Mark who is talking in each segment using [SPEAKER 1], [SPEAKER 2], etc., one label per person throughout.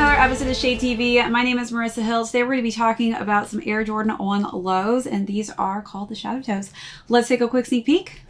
[SPEAKER 1] another episode of Shade TV. My name is Marissa Hill. Today we're going to be talking about some Air Jordan 1 lows, and these are called the Shadow Toes. Let's take a quick sneak peek.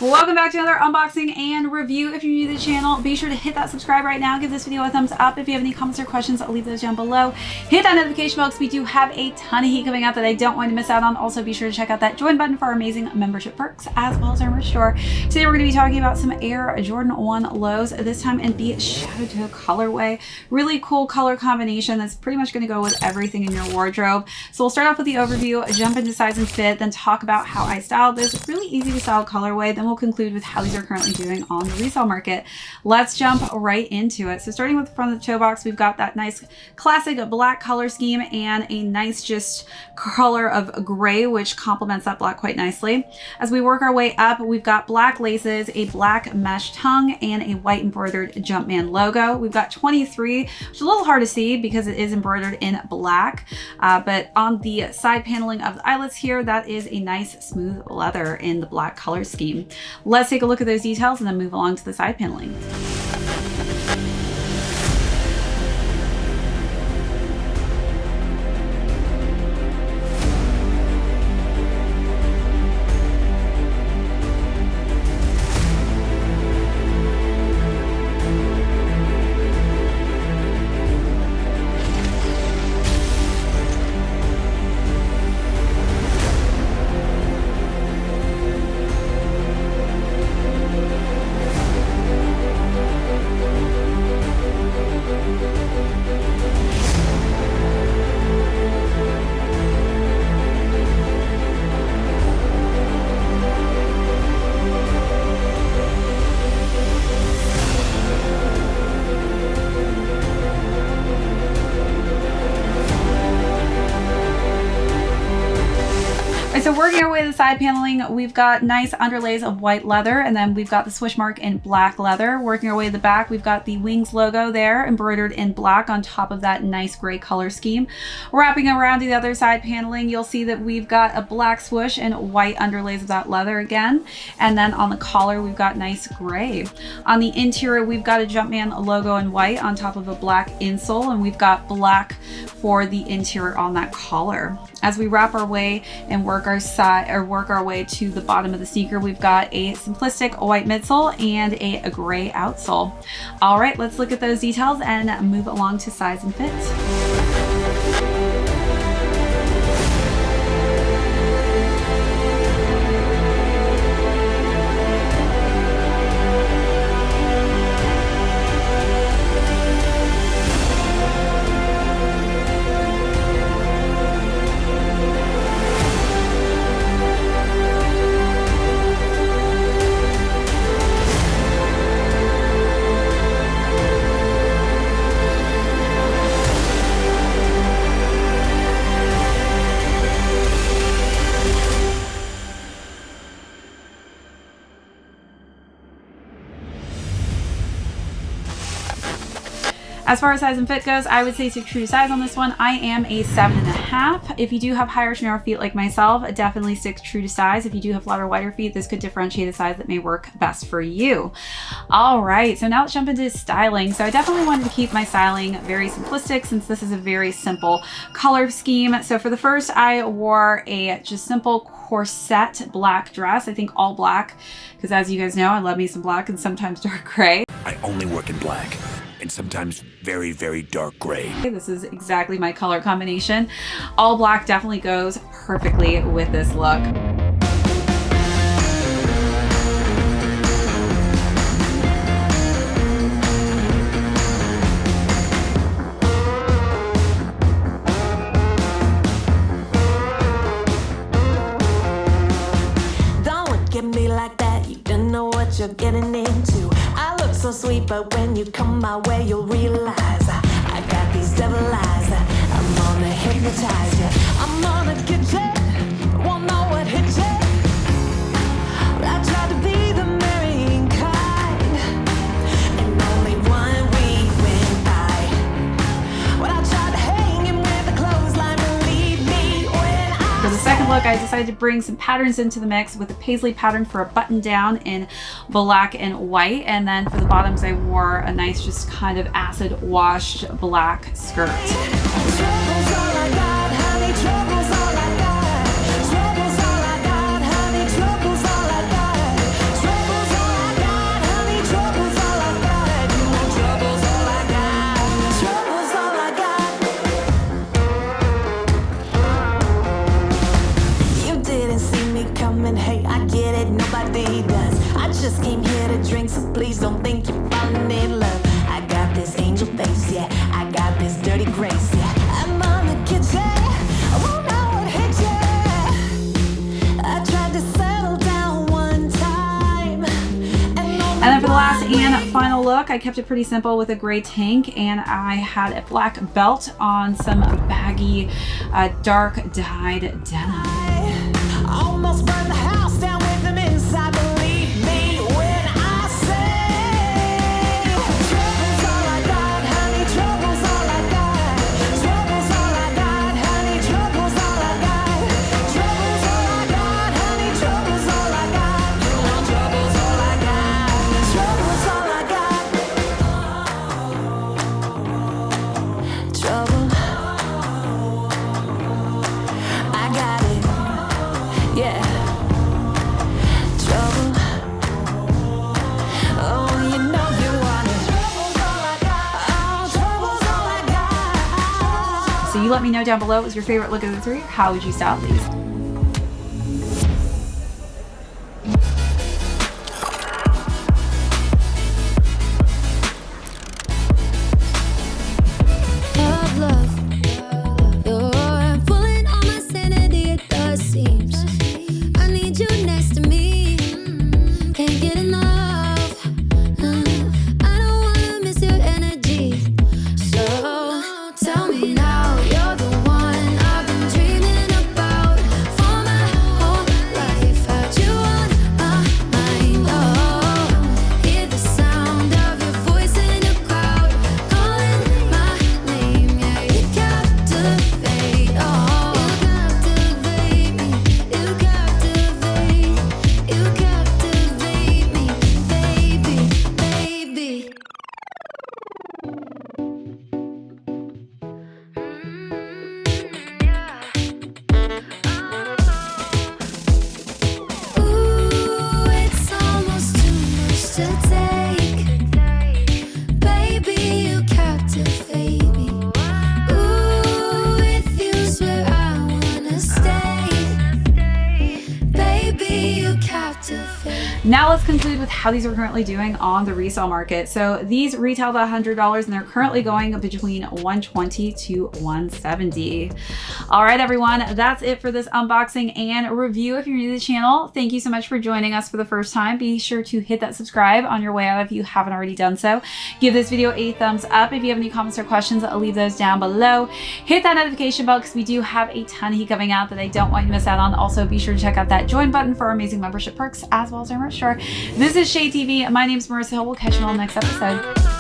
[SPEAKER 1] Welcome back to another unboxing and review. If you're new to the channel, be sure to hit that subscribe right now. Give this video a thumbs up. If you have any comments or questions, I'll leave those down below. Hit that notification bell because we do have a ton of heat coming out that I don't want to miss out on. Also, be sure to check out that join button for our amazing membership perks as well as our merch store. Today, we're going to be talking about some Air Jordan 1 lows, this time in the Shadow Toe colorway. Really cool color combination that's pretty much going to go with everything in your wardrobe. So we'll start off with the overview, jump into size and fit, then talk about how I styled this. Really easy to style colorway. Then we'll conclude with how these are currently doing on the resale market. Let's jump right into it. So starting with the front of the toe box, we've got that nice classic black color scheme and a nice just color of gray, which complements that black quite nicely. As we work our way up, we've got black laces, a black mesh tongue, and a white embroidered Jumpman logo. We've got 23, which is a little hard to see because it is embroidered in black, but on the side paneling of the eyelets here, that is a nice smooth leather in the black color scheme. Let's take a look at those details and then move along to the side paneling. So working our way to the side paneling, we've got nice underlays of white leather, and then we've got the swoosh mark in black leather. Working our way to the back, we've got the Wings logo there embroidered in black on top of that nice gray color scheme. Wrapping around to the other side paneling, you'll see that we've got a black swoosh and white underlays of that leather again. And then on the collar, we've got nice gray. On the interior, we've got a Jumpman logo in white on top of a black insole, and we've got black for the interior on that collar. As we wrap our way and work our way to the bottom of the sneaker, we've got a simplistic white midsole and a gray outsole. All right, let's look at those details and move along to size and fit. As far as size and fit goes, I would say stick true to size on this one. I am a 7.5. If you do have higher to narrow feet like myself, definitely stick true to size. If you do have flatter, wider feet, this could differentiate a size that may work best for you. All right, so now let's jump into styling. So I definitely wanted to keep my styling very simplistic since this is a very simple color scheme. So for the first, I wore a just simple corset black dress. I think all black, because as you guys know, I love me some black and sometimes dark gray.
[SPEAKER 2] I only work in black. And sometimes very, very dark gray.
[SPEAKER 1] This is exactly my color combination. All black definitely goes perfectly with this look.
[SPEAKER 3] you're getting into. I look so sweet, but when you come my way, you'll realize I got these devil eyes. I'm gonna hypnotize you.
[SPEAKER 1] look, I decided to bring some patterns into the mix with a paisley pattern for a button down in black and white. And then for the bottoms, I wore a nice, just kind of acid washed black skirt.
[SPEAKER 3] Just came here to drink, so please don't think you're falling in love. I got this angel face, yeah. I got this dirty grace, yeah. I'm on the kitchen, I won't know what hit ya. I tried to settle down one time. And
[SPEAKER 1] then for the last and final look, I kept it pretty simple with a gray tank, and I had a black belt on some baggy, dark dyed denim.
[SPEAKER 3] I almost burned the house down with them inside. Believe me when I say, trouble's all I got, honey, trouble's all I got. Trouble's all I got, honey, trouble's all I got. Trouble's all I got, honey, trouble's all I got. You know trouble's all I got. Trouble's all I got. Trouble. I got it. Yeah. Trouble. Oh, you know you want it. Trouble's all I got. Oh, trouble's all I got.
[SPEAKER 1] So you let me know down below, what was your favorite look of the three? How would you style these? Now let's conclude with how these are currently doing on the resale market. So these retailed at $100 and they're currently going between $120 to $170. All right, everyone, that's it for this unboxing and review. If you're new to the channel, thank you so much for joining us for the first time. Be sure to hit that subscribe on your way out if you haven't already done so. Give this video a thumbs up. If you have any comments or questions, I'll leave those down below. Hit that notification bell because we do have a ton of heat coming out that I don't want you to miss out on. Also, be sure to check out that join button for our amazing membership perks as well as our merch store. This is ShadeTV. My name is Marissa Hill. We'll catch you all next episode.